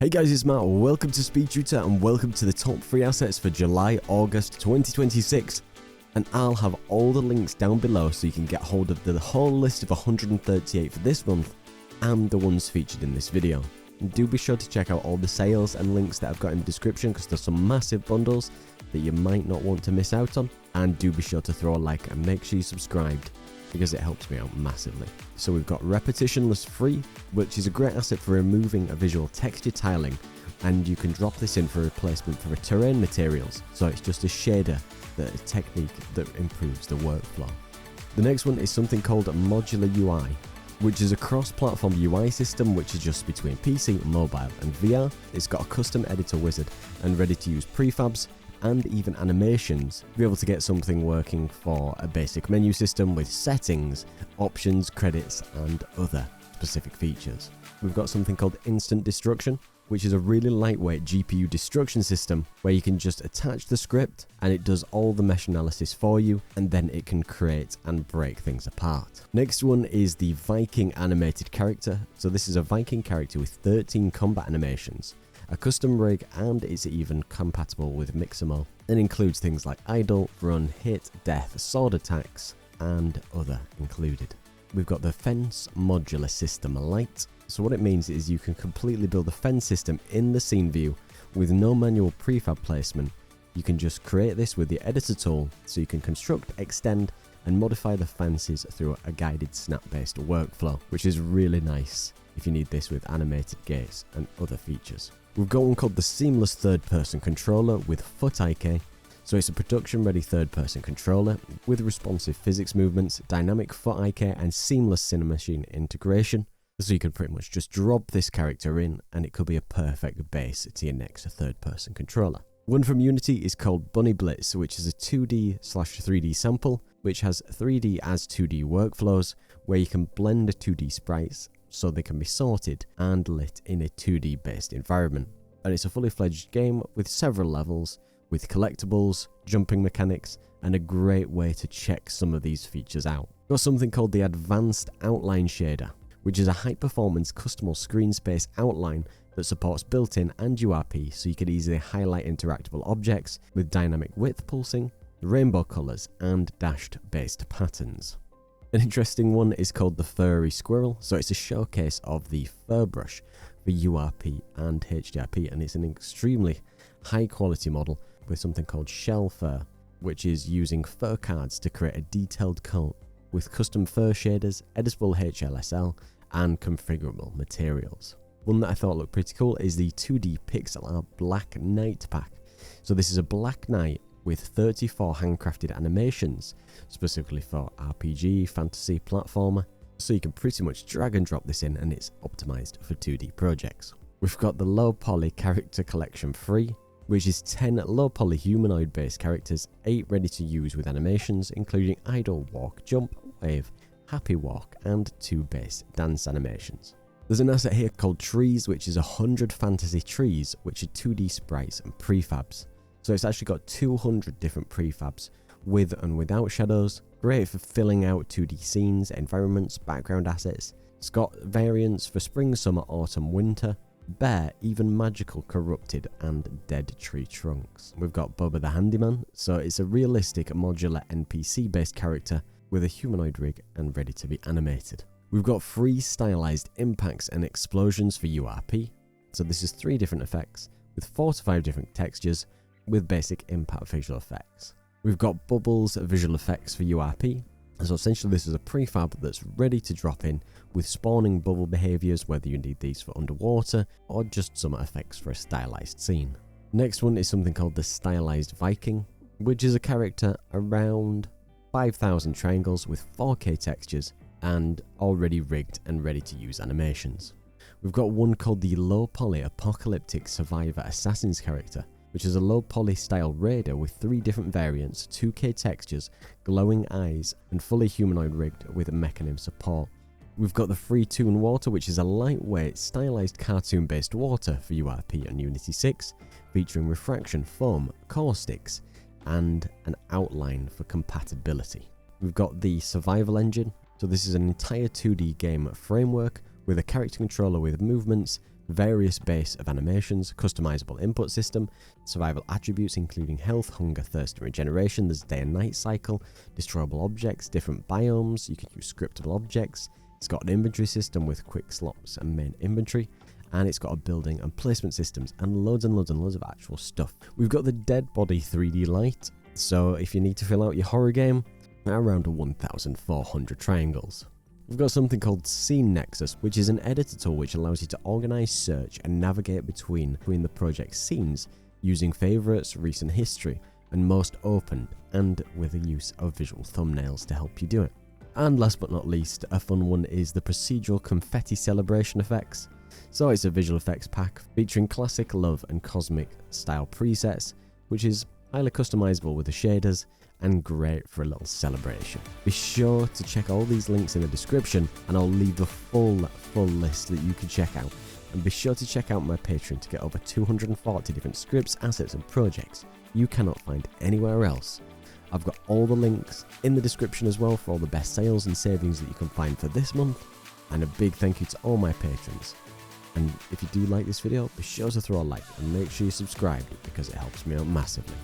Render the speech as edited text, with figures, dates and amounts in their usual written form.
Hey guys, it's Matt. Welcome to SpeedTutor and welcome to the top 3 assets for July, August 2026. And I'll have all the links down below so you can get hold of the whole list of 138 for this month and the ones featured in this video. And do be sure to check out all the sales and links that I've got in the description because there's some massive bundles that you might not want to miss out on. And do be sure to throw a like and make sure you're subscribed, because it helps me out massively. So we've got Repetitionless Free, which is a great asset for removing a visual texture tiling, and you can drop this in for replacement for terrain materials. So it's just a shader, a technique that improves the workflow. The next one is something called Modular UI, which is a cross-platform UI system which adjusts between PC, mobile and VR. It's got a custom editor wizard and ready-to-use prefabs and even animations to be able to get something working for a basic menu system with settings, options, credits and other specific features. We've got something called Instant Destruction, which is a really lightweight GPU destruction system where you can just attach the script and it does all the mesh analysis for you, and then it can create and break things apart. Next one is the Viking animated character. So this is a Viking character with 13 combat animations, a custom rig, and it's even compatible with Mixamo, and includes things like idle, run, hit, death, sword attacks and other included. We've got the Fence Modular System Lite. So what it means is you can completely build a fence system in the scene view with no manual prefab placement. You can just create this with the editor tool, so you can construct, extend and modify the fences through a guided snap based workflow, which is really nice if you need this with animated gates and other features. We've got one called the Seamless Third Person Controller with Foot IK. So it's a production ready third person controller with responsive physics movements, dynamic foot IK and seamless Cinemachine integration. So you can pretty much just drop this character in and it could be a perfect base to your next third person controller. One from Unity is called Bunny Blitz, which is a 2D/3D sample which has 3D as 2D workflows where you can blend 2D sprites so they can be sorted and lit in a 2D based environment. And it's a fully fledged game with several levels, with collectibles, jumping mechanics, and a great way to check some of these features out. We've got something called the Advanced Outline Shader, which is a high performance custom screen space outline that supports built-in and URP, so you can easily highlight interactable objects with dynamic width pulsing, rainbow colors and dashed based patterns. An interesting one is called the Furry Squirrel. So it's a showcase of the fur brush for URP and HDRP, and it's an extremely high quality model with something called shell fur, which is using fur cards to create a detailed coat with custom fur shaders, editable HLSL and configurable materials. One that I thought looked pretty cool is the 2D pixel art Black Knight pack. So this is a Black Knight with 34 handcrafted animations specifically for RPG, fantasy, platformer, so you can pretty much drag and drop this in and it's optimized for 2D projects. We've got the Low Poly Character Collection Free, which is 10 low poly humanoid based characters, 8 ready to use with animations including idle, walk, jump, wave, happy walk and 2 base dance animations. There's an asset here called Trees, which is 100 fantasy trees which are 2D sprites and prefabs. So it's actually got 200 different prefabs with and without shadows, great for filling out 2D scenes, environments, background assets. It's got variants for spring, summer, autumn, winter, bare, even magical, corrupted and dead tree trunks. We've got Bubba the Handyman, so it's a realistic modular NPC based character with a humanoid rig and ready to be animated. We've got free stylized impacts and explosions for URP. So this is 3 different effects with 4 to 5 different textures with basic impact visual effects. We've got bubbles visual effects for URP. So essentially this is a prefab that's ready to drop in with spawning bubble behaviors, whether you need these for underwater or just some effects for a stylized scene. Next one is something called the Stylized Viking, which is a character around 5,000 triangles with 4K textures and already rigged and ready to use animations. We've got one called the Low Poly Apocalyptic Survivor Assassin's character, which is a low poly style raider with 3 different variants, 2K textures, glowing eyes and fully humanoid rigged with mechanism support. We've got the Free Toon Water, which is a lightweight stylized cartoon based water for URP and Unity 6, featuring refraction, foam, caustics and an outline for compatibility. We've got the Survival Engine. So this is an entire 2D game framework with a character controller with movements, various base of animations, customizable input system, survival attributes including health, hunger, thirst, and regeneration. There's day and night cycle, destroyable objects, different biomes. You can use scriptable objects. It's got an inventory system with quick slots and main inventory, and it's got a building and placement systems and loads and loads and loads of actual stuff. We've got the Dead Body 3D light, so if you need to fill out your horror game, around 1,400 triangles. We've got something called Scene Nexus, which is an editor tool which allows you to organize, search, and navigate between the project's scenes using favorites, recent history, and most opened, and with the use of visual thumbnails to help you do it. And last but not least, a fun one is the procedural confetti celebration effects. So it's a visual effects pack featuring classic love and cosmic style presets, which is highly customizable with the shaders and great for a little celebration. Be sure to check all these links in the description, and I'll leave the full list that you can check out. And be sure to check out my Patreon to get over 240 different scripts, assets, and projects you cannot find anywhere else. I've got all the links in the description as well for all the best sales and savings that you can find for this month. And a big thank you to all my patrons. And if you do like this video, be sure to throw a like and make sure you subscribe because it helps me out massively.